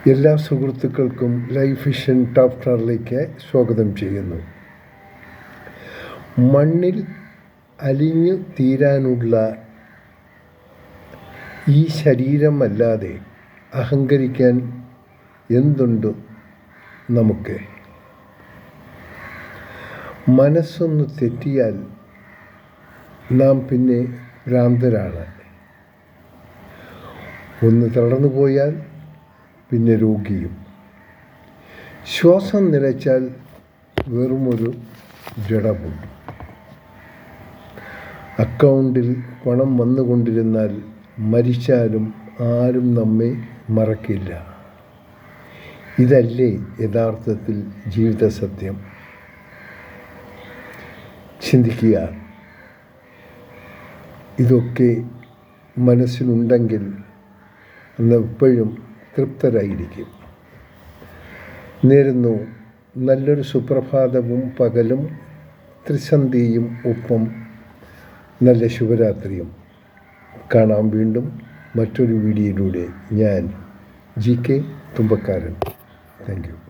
എല്ലാ സുഹൃത്തുക്കൾക്കും life vision top ടവറിലേക്ക് സ്വാഗതം ചെയ്യുന്നു. മണ്ണിൽ അലിഞ്ഞു തീരാനുള്ള ഈ ശരീരമല്ലാതെ അഹങ്കരിക്കാൻ എന്തുണ്ട് നമുക്ക്? മനസ്സൊന്ന് തെറ്റിയാൽ നാം പിന്നെ ഭ്രാന്തരാണ്. ഒന്ന് തളർന്നു പോയാൽ പിന്നെ രോഗിയും. ശ്വാസം നിലച്ചാൽ വെറുമൊരു ജഡവും. അക്കൗണ്ടിൽ പണം വന്നുകൊണ്ടിരുന്നാൽ മരിച്ചാലും ആരും നമ്മെ മറക്കില്ല. ഇതല്ലേ യഥാർത്ഥത്തിൽ ജീവിത സത്യം? ചിന്തിക്കുക. ഇതൊക്കെ മനസ്സിലുണ്ടെങ്കിൽ അന്ന് എപ്പോഴും തൃപ്തരായിരിക്കും. നേരുന്നു നല്ലൊരു സുപ്രഭാതവും പകലും ത്രിസന്ധിയും ഒപ്പം നല്ല ശുഭരാത്രിയും. കാണാം വീണ്ടും മറ്റൊരു വീഡിയോയിലൂടെ. ഞാൻ GK തുമ്പക്കാരൻ. Thank you.